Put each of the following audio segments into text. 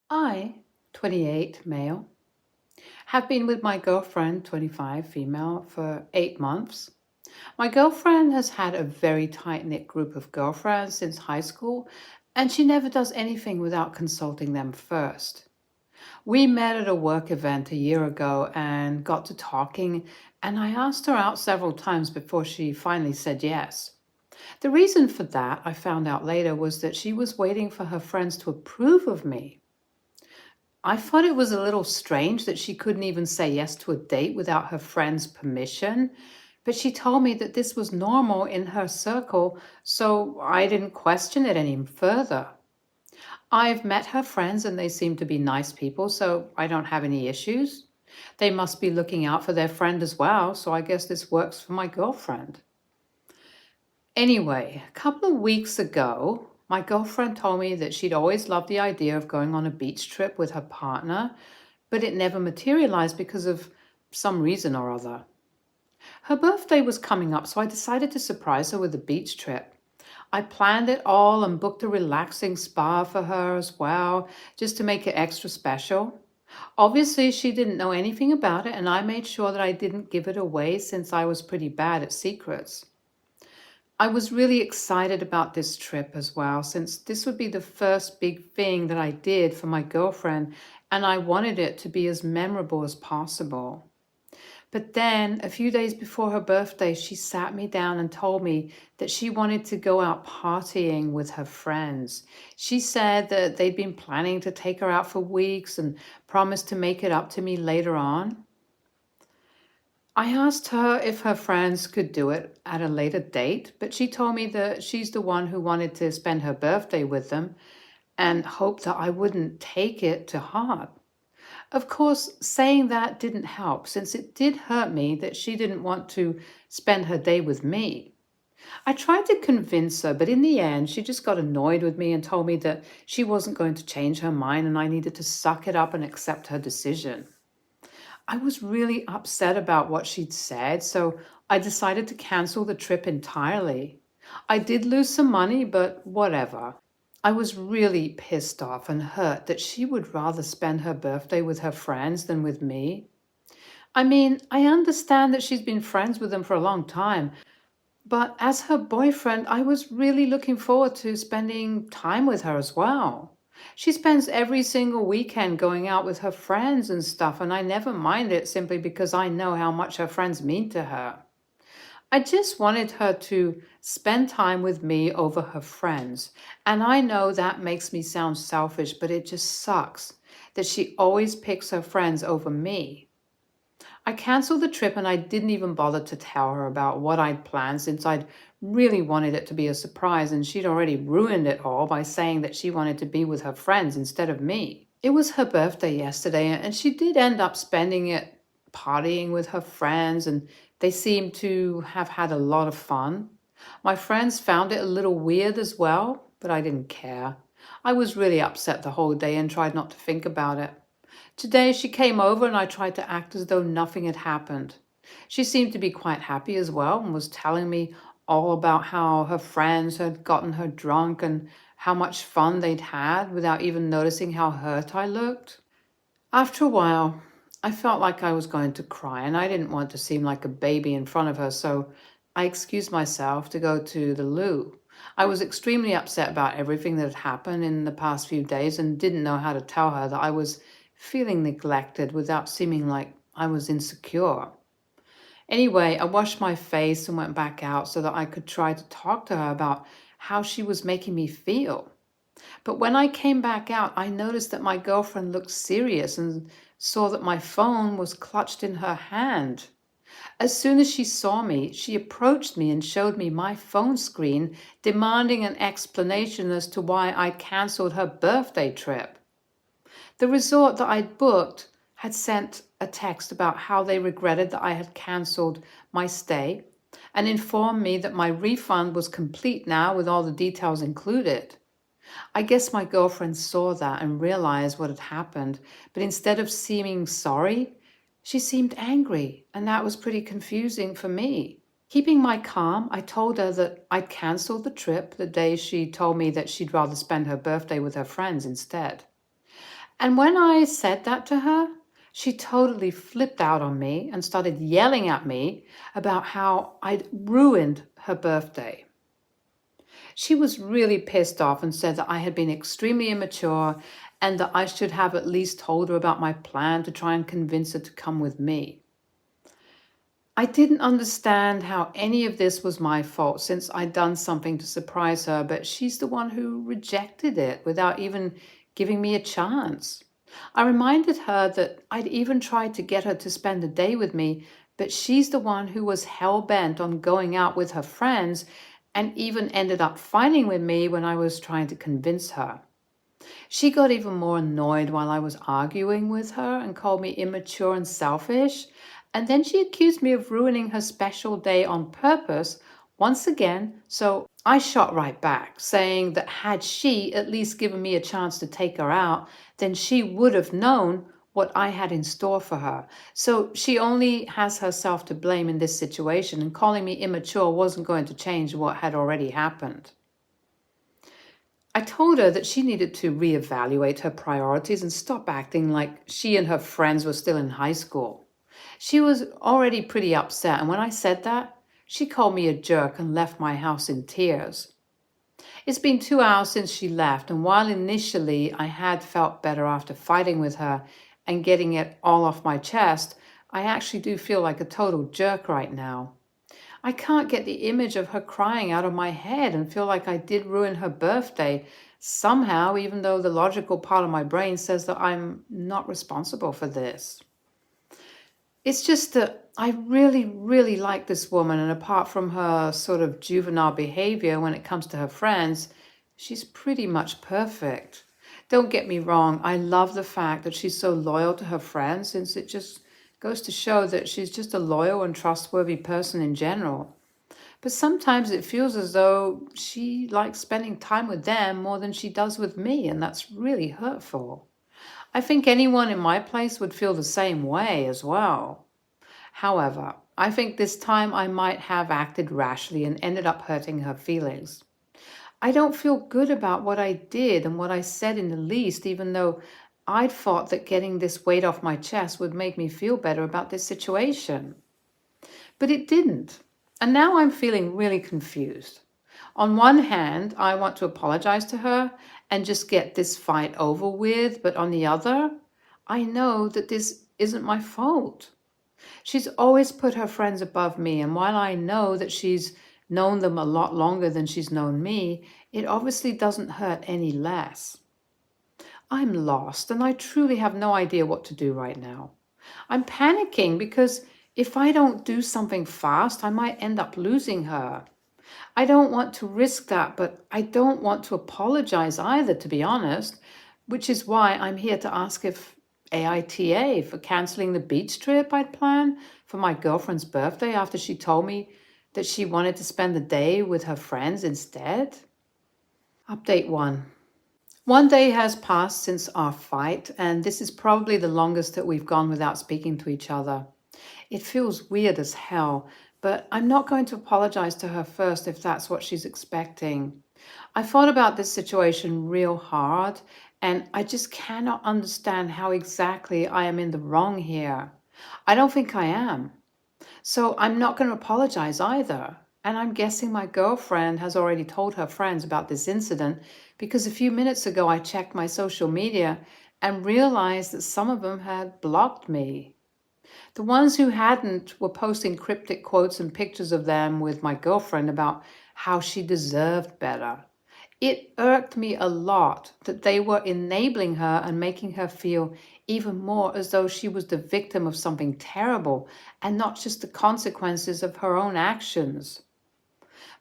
I, 28, male, have been with my girlfriend, 25, female, for 8 months. My girlfriend has had a very tight knit group of girlfriends since high school, and she never does anything without consulting them first. We met at a work event a year ago and got to talking, and I asked her out several times before she finally said yes. The reason for that, I found out later, was that she was waiting for her friends to approve of me. I thought it was a little strange that she couldn't even say yes to a date without her friend's permission, but she told me that this was normal in her circle, so I didn't question it any further. I've met her friends and they seem to be nice people, so I don't have any issues. They must be looking out for their friend as well, so I guess this works for my girlfriend. Anyway, a couple of weeks ago, my girlfriend told me that she'd always loved the idea of going on a beach trip with her partner, but it never materialized because of some reason or other. Her birthday was coming up, so I decided to surprise her with a beach trip. I planned it all and booked a relaxing spa for her as well, just to make it extra special. Obviously, she didn't know anything about it, and I made sure that I didn't give it away since I was pretty bad at secrets. I was really excited about this trip as well, since this would be the first big thing that I did for my girlfriend, and I wanted it to be as memorable as possible. But then, a few days before her birthday, she sat me down and told me that she wanted to go out partying with her friends. She said that they'd been planning to take her out for weeks and promised to make it up to me later on. I asked her if her friends could do it at a later date, but she told me that she's the one who wanted to spend her birthday with them and hoped that I wouldn't take it to heart. Of course, saying that didn't help, since it did hurt me that she didn't want to spend her day with me. I tried to convince her, but in the end, she just got annoyed with me and told me that she wasn't going to change her mind and I needed to suck it up and accept her decision. I was really upset about what she'd said, so I decided to cancel the trip entirely. I did lose some money, but whatever. I was really pissed off and hurt that she would rather spend her birthday with her friends than with me. I mean, I understand that she's been friends with them for a long time, but as her boyfriend, I was really looking forward to spending time with her as well. She spends every single weekend going out with her friends and stuff, and I never mind it simply because I know how much her friends mean to her. I just wanted her to spend time with me over her friends. And I know that makes me sound selfish, but it just sucks that she always picks her friends over me. I canceled the trip and I didn't even bother to tell her about what I'd planned since I'd really wanted it to be a surprise and she'd already ruined it all by saying that she wanted to be with her friends instead of me. It was her birthday yesterday and she did end up spending it partying with her friends and they seemed to have had a lot of fun. My friends found it a little weird as well, but I didn't care. I was really upset the whole day and tried not to think about it. Today she came over and I tried to act as though nothing had happened. She seemed to be quite happy as well and was telling me all about how her friends had gotten her drunk and how much fun they'd had without even noticing how hurt I looked. After a while, I felt like I was going to cry and I didn't want to seem like a baby in front of her, so I excused myself to go to the loo. I was extremely upset about everything that had happened in the past few days and didn't know how to tell her that I was feeling neglected without seeming like I was insecure. Anyway, I washed my face and went back out so that I could try to talk to her about how she was making me feel. But when I came back out, I noticed that my girlfriend looked serious and saw that my phone was clutched in her hand. As soon as she saw me, she approached me and showed me my phone screen, demanding an explanation as to why I'd cancelled her birthday trip. The resort that I'd booked had sent a text about how they regretted that I had cancelled my stay and informed me that my refund was complete now with all the details included. I guess my girlfriend saw that and realized what had happened, but instead of seeming sorry, she seemed angry, and that was pretty confusing for me. Keeping my calm, I told her that I'd cancelled the trip the day she told me that she'd rather spend her birthday with her friends instead. And when I said that to her, she totally flipped out on me and started yelling at me about how I'd ruined her birthday. She was really pissed off and said that I had been extremely immature and that I should have at least told her about my plan to try and convince her to come with me. I didn't understand how any of this was my fault since I'd done something to surprise her, but she's the one who rejected it without even giving me a chance. I reminded her that I'd even tried to get her to spend a day with me, but she's the one who was hell-bent on going out with her friends and even ended up fighting with me when I was trying to convince her. She got even more annoyed while I was arguing with her and called me immature and selfish. And then she accused me of ruining her special day on purpose once again. So I shot right back, saying that had she at least given me a chance to take her out, then she would have known what I had in store for her. So she only has herself to blame in this situation, and calling me immature wasn't going to change what had already happened. I told her that she needed to reevaluate her priorities and stop acting like she and her friends were still in high school. She was already pretty upset, and when I said that, she called me a jerk and left my house in tears. It's been 2 hours since she left, and while initially I had felt better after fighting with her and getting it all off my chest, I actually do feel like a total jerk right now. I can't get the image of her crying out of my head and feel like I did ruin her birthday somehow, even though the logical part of my brain says that I'm not responsible for this. It's just that I really, really like this woman, and apart from her sort of juvenile behavior when it comes to her friends, she's pretty much perfect. Don't get me wrong, I love the fact that she's so loyal to her friends, since it just goes to show that she's just a loyal and trustworthy person in general. But sometimes it feels as though she likes spending time with them more than she does with me, and that's really hurtful. I think anyone in my place would feel the same way as well. However, I think this time I might have acted rashly and ended up hurting her feelings. I don't feel good about what I did and what I said in the least, even though I'd thought that getting this weight off my chest would make me feel better about this situation. But it didn't. And now I'm feeling really confused. On one hand, I want to apologize to her and just get this fight over with, but on the other, I know that this isn't my fault. She's always put her friends above me, and while I know that she's known them a lot longer than she's known me, it obviously doesn't hurt any less. I'm lost, and I truly have no idea what to do right now. I'm panicking because if I don't do something fast, I might end up losing her. I don't want to risk that, but I don't want to apologize either, to be honest, which is why I'm here to ask if AITA for canceling the beach trip I'd planned for my girlfriend's birthday after she told me that she wanted to spend the day with her friends instead. Update 1. One day has passed since our fight, and this is probably the longest that we've gone without speaking to each other. It feels weird as hell, but I'm not going to apologize to her first if that's what she's expecting. I thought about this situation real hard, and I just cannot understand how exactly I am in the wrong here. I don't think I am. So I'm not going to apologize either. And I'm guessing my girlfriend has already told her friends about this incident because a few minutes ago I checked my social media and realized that some of them had blocked me. The ones who hadn't were posting cryptic quotes and pictures of them with my girlfriend about how she deserved better. It irked me a lot that they were enabling her and making her feel even more as though she was the victim of something terrible and not just the consequences of her own actions.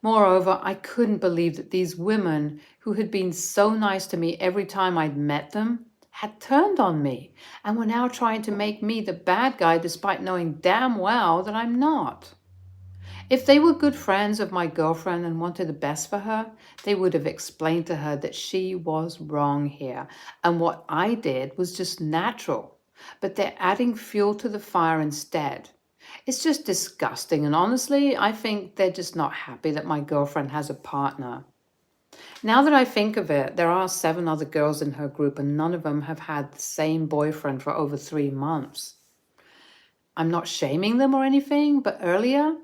Moreover, I couldn't believe that these women, who had been so nice to me every time I'd met them, had turned on me and were now trying to make me the bad guy despite knowing damn well that I'm not. If they were good friends of my girlfriend and wanted the best for her, they would have explained to her that she was wrong here and what I did was just natural. But they're adding fuel to the fire instead. It's just disgusting, and honestly, I think they're just not happy that my girlfriend has a partner. Now that I think of it, there are 7 other girls in her group, and none of them have had the same boyfriend for over 3 months. I'm not shaming them or anything, but earlier,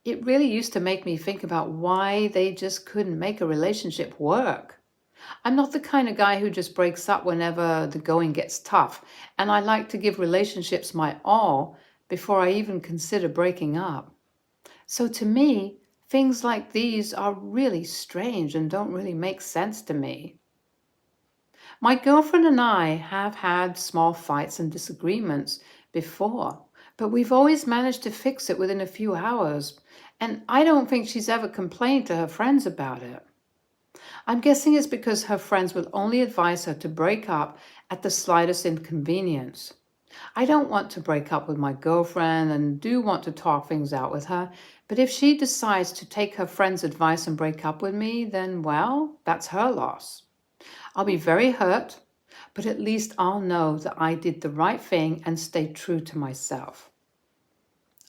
it really used to make me think about why they just couldn't make a relationship work. I'm not the kind of guy who just breaks up whenever the going gets tough, and I like to give relationships my all before I even consider breaking up. So to me, things like these are really strange and don't really make sense to me. My girlfriend and I have had small fights and disagreements before, but we've always managed to fix it within a few hours, and I don't think she's ever complained to her friends about it. I'm guessing it's because her friends will only advise her to break up at the slightest inconvenience. I don't want to break up with my girlfriend and do want to talk things out with her, but if she decides to take her friend's advice and break up with me, then, well, that's her loss. I'll be very hurt, but at least I'll know that I did the right thing and stayed true to myself.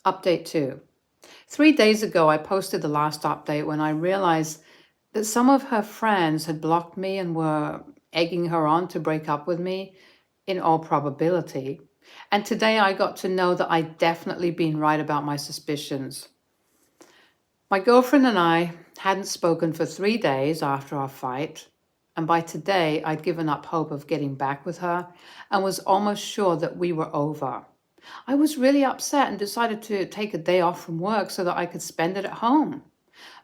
Update 2. 3 days ago, I posted the last update when I realized that some of her friends had blocked me and were egging her on to break up with me, in all probability. And today I got to know that I'd definitely been right about my suspicions. My girlfriend and I hadn't spoken for 3 days after our fight, and by today I'd given up hope of getting back with her and was almost sure that we were over. I was really upset and decided to take a day off from work so that I could spend it at home,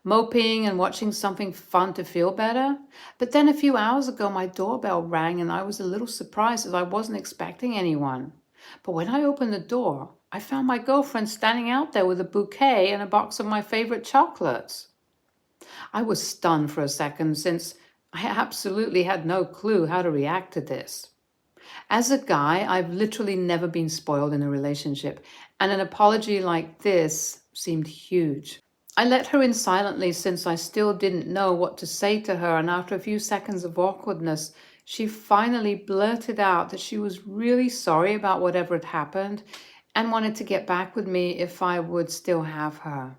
moping and watching something fun to feel better. But then a few hours ago, my doorbell rang and I was a little surprised as I wasn't expecting anyone. But when I opened the door, I found my girlfriend standing out there with a bouquet and a box of my favorite chocolates. I was stunned for a second since I absolutely had no clue how to react to this. As a guy, I've literally never been spoiled in a relationship, and an apology like this seemed huge. I let her in silently since I still didn't know what to say to her, and after a few seconds of awkwardness, she finally blurted out that she was really sorry about whatever had happened and wanted to get back with me if I would still have her.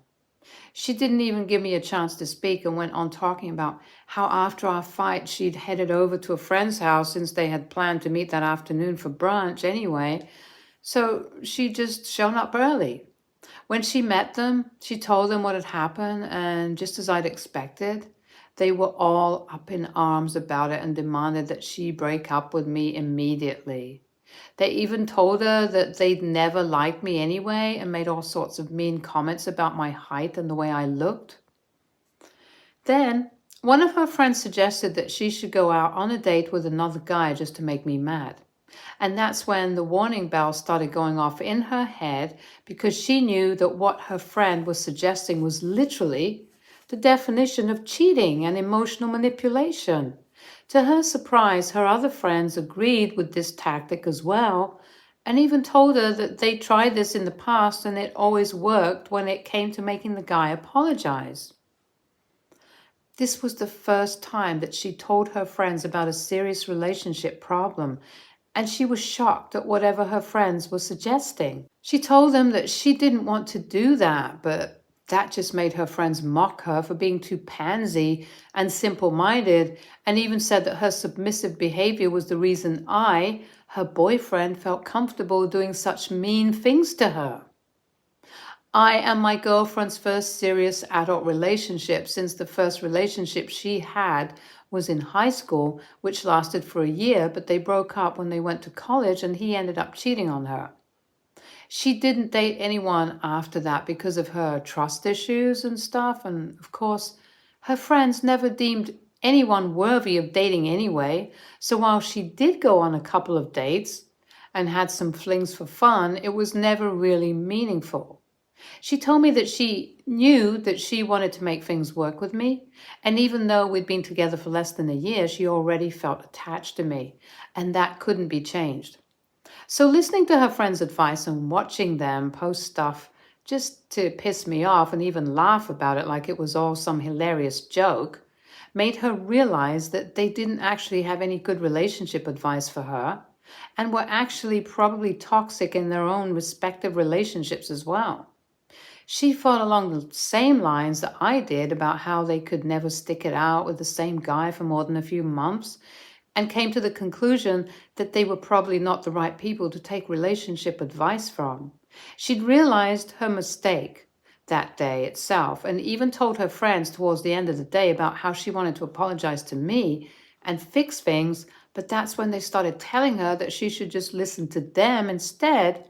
She didn't even give me a chance to speak and went on talking about how after our fight she'd headed over to a friend's house since they had planned to meet that afternoon for brunch anyway, so she'd just shown up early. When she met them, she told them what had happened, and just as I'd expected, they were all up in arms about it and demanded that she break up with me immediately. They even told her that they'd never liked me anyway and made all sorts of mean comments about my height and the way I looked. Then, one of her friends suggested that she should go out on a date with another guy just to make me mad. And that's when the warning bell started going off in her head because she knew that what her friend was suggesting was literally the definition of cheating and emotional manipulation. To her surprise, her other friends agreed with this tactic as well, and even told her that they tried this in the past and it always worked when it came to making the guy apologize. This was the first time that she told her friends about a serious relationship problem, and she was shocked at whatever her friends were suggesting. She told them that she didn't want to do that, but that just made her friends mock her for being too pansy and simple-minded, and even said that her submissive behavior was the reason I, her boyfriend, felt comfortable doing such mean things to her. I am my girlfriend's first serious adult relationship since the first relationship she had was in high school, which lasted for a year, but they broke up when they went to college and he ended up cheating on her. She didn't date anyone after that because of her trust issues and stuff, and of course, her friends never deemed anyone worthy of dating anyway, so while she did go on a couple of dates and had some flings for fun, it was never really meaningful. She told me that she knew that she wanted to make things work with me, and even though we'd been together for less than a year, she already felt attached to me, and that couldn't be changed. So listening to her friends' advice and watching them post stuff just to piss me off and even laugh about it like it was all some hilarious joke made her realize that they didn't actually have any good relationship advice for her and were actually probably toxic in their own respective relationships as well. She thought along the same lines that I did about how they could never stick it out with the same guy for more than a few months, and came to the conclusion that they were probably not the right people to take relationship advice from. She'd realized her mistake that day itself, and even told her friends towards the end of the day about how she wanted to apologize to me and fix things, but that's when they started telling her that she should just listen to them instead,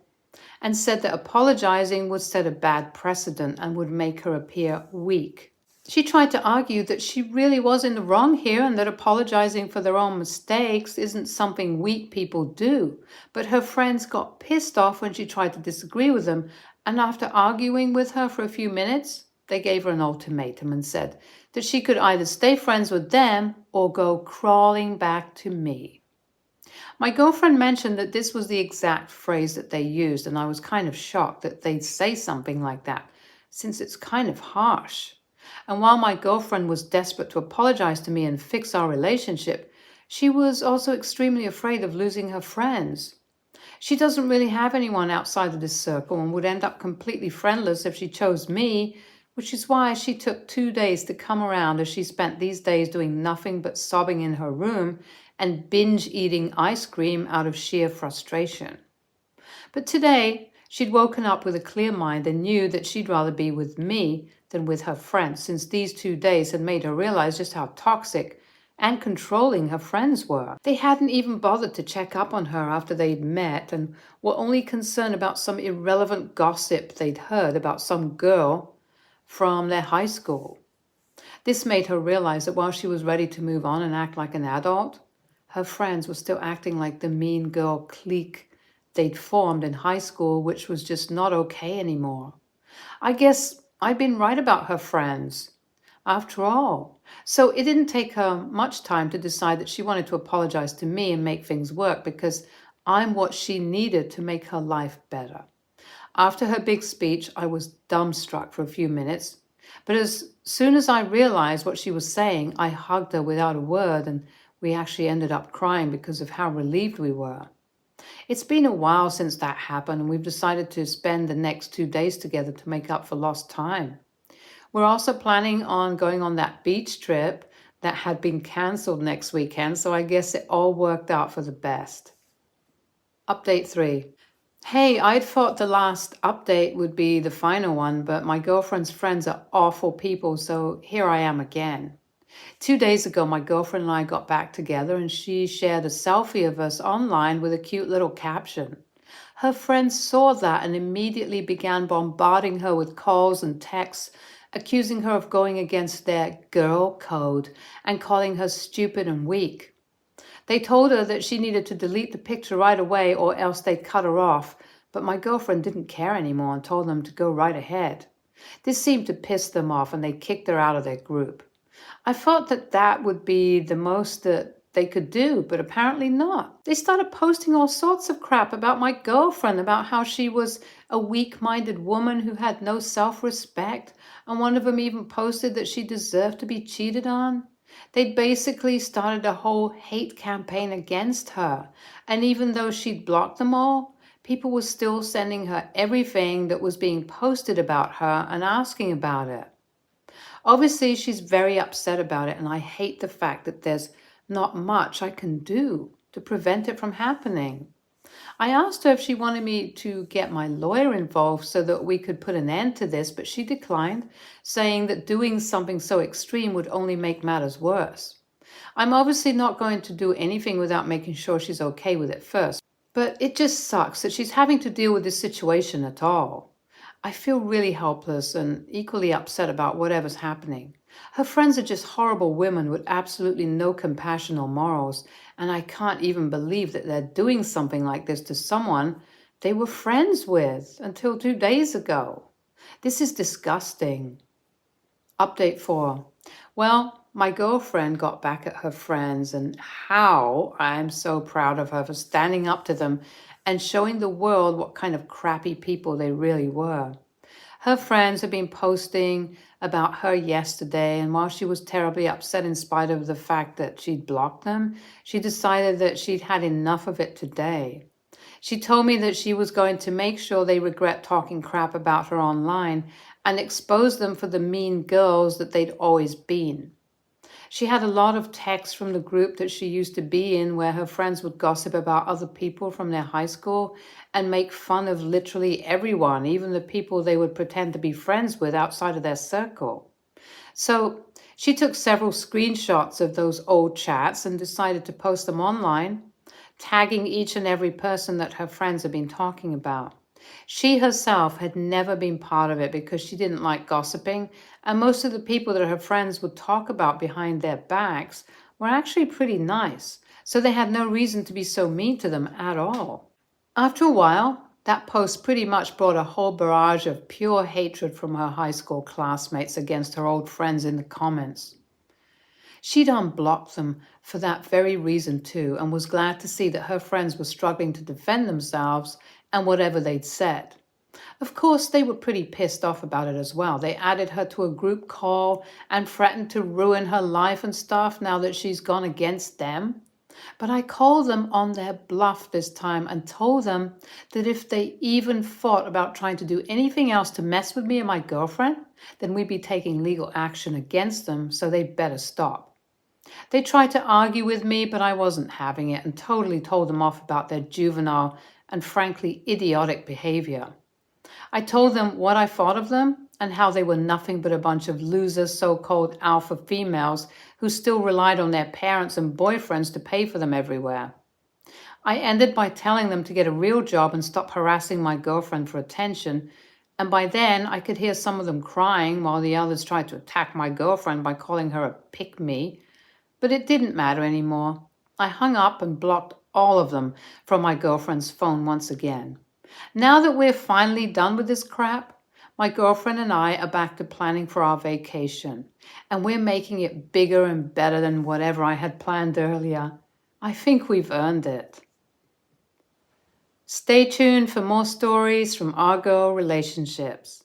and said that apologizing would set a bad precedent and would make her appear weak. She tried to argue that she really was in the wrong here and that apologizing for their own mistakes isn't something weak people do. But her friends got pissed off when she tried to disagree with them, and after arguing with her for a few minutes, they gave her an ultimatum and said that she could either stay friends with them or go crawling back to me. My girlfriend mentioned that this was the exact phrase that they used, and I was kind of shocked that they'd say something like that, since it's kind of harsh. And while my girlfriend was desperate to apologize to me and fix our relationship, she was also extremely afraid of losing her friends. She doesn't really have anyone outside of this circle and would end up completely friendless if she chose me, which is why she took 2 days to come around, as she spent these days doing nothing but sobbing in her room and binge eating ice cream out of sheer frustration. But today, she'd woken up with a clear mind and knew that she'd rather be with me than with her friends, since these 2 days had made her realize just how toxic and controlling her friends were. They hadn't even bothered to check up on her after they'd met and were only concerned about some irrelevant gossip they'd heard about some girl from their high school. This made her realize that while she was ready to move on and act like an adult, her friends were still acting like the mean girl clique they'd formed in high school, which was just not okay anymore. I guess I'd been right about her friends, after all. So it didn't take her much time to decide that she wanted to apologize to me and make things work, because I'm what she needed to make her life better. After her big speech, I was dumbstruck for a few minutes, but as soon as I realized what she was saying, I hugged her without a word, and we actually ended up crying because of how relieved we were. It's been a while since that happened, and we've decided to spend the next 2 days together to make up for lost time. We're also planning on going on that beach trip that had been cancelled next weekend, so I guess it all worked out for the best. Update 3. Hey, I'd thought the last update would be the final one, but my girlfriend's friends are awful people, so here I am again. 2 days ago, my girlfriend and I got back together, and she shared a selfie of us online with a cute little caption. Her friends saw that and immediately began bombarding her with calls and texts, accusing her of going against their girl code and calling her stupid and weak. They told her that she needed to delete the picture right away or else they'd cut her off, but my girlfriend didn't care anymore and told them to go right ahead. This seemed to piss them off, and they kicked her out of their group. I thought that that would be the most that they could do, but apparently not. They started posting all sorts of crap about my girlfriend, about how she was a weak-minded woman who had no self-respect, and one of them even posted that she deserved to be cheated on. They'd basically started a whole hate campaign against her, and even though she'd blocked them all, people were still sending her everything that was being posted about her and asking about it. Obviously, she's very upset about it, and I hate the fact that there's not much I can do to prevent it from happening. I asked her if she wanted me to get my lawyer involved so that we could put an end to this, but she declined, saying that doing something so extreme would only make matters worse. I'm obviously not going to do anything without making sure she's okay with it first, but it just sucks that she's having to deal with this situation at all. I feel really helpless and equally upset about whatever's happening. Her friends are just horrible women with absolutely no compassion or morals, and I can't even believe that they're doing something like this to someone they were friends with until 2 days ago. This is disgusting. Update 4. Well, my girlfriend got back at her friends, and how I'm so proud of her for standing up to them and showing the world what kind of crappy people they really were. Her friends had been posting about her yesterday, and while she was terribly upset in spite of the fact that she'd blocked them, she decided that she'd had enough of it today. She told me that she was going to make sure they regret talking crap about her online and expose them for the mean girls that they'd always been. She had a lot of texts from the group that she used to be in where her friends would gossip about other people from their high school and make fun of literally everyone, even the people they would pretend to be friends with outside of their circle. So she took several screenshots of those old chats and decided to post them online, tagging each and every person that her friends had been talking about. She herself had never been part of it because she didn't like gossiping, and most of the people that her friends would talk about behind their backs were actually pretty nice, so they had no reason to be so mean to them at all. After a while, that post pretty much brought a whole barrage of pure hatred from her high school classmates against her old friends in the comments. She'd unblocked them for that very reason too, and was glad to see that her friends were struggling to defend themselves and whatever they'd said. Of course, they were pretty pissed off about it as well. They added her to a group call and threatened to ruin her life and stuff now that she's gone against them. But I called them on their bluff this time and told them that if they even thought about trying to do anything else to mess with me and my girlfriend, then we'd be taking legal action against them, so they'd better stop. They tried to argue with me, but I wasn't having it and totally told them off about their juvenile and frankly idiotic behavior. I told them what I thought of them and how they were nothing but a bunch of loser so-called alpha females who still relied on their parents and boyfriends to pay for them everywhere. I ended by telling them to get a real job and stop harassing my girlfriend for attention, and by then I could hear some of them crying while the others tried to attack my girlfriend by calling her a pick-me. But it didn't matter anymore. I hung up and blocked all of them from my girlfriend's phone once again. Now that we're finally done with this crap, my girlfriend and I are back to planning for our vacation, and we're making it bigger and better than whatever I had planned earlier. I think we've earned it. Stay tuned for more stories from our girl relationships.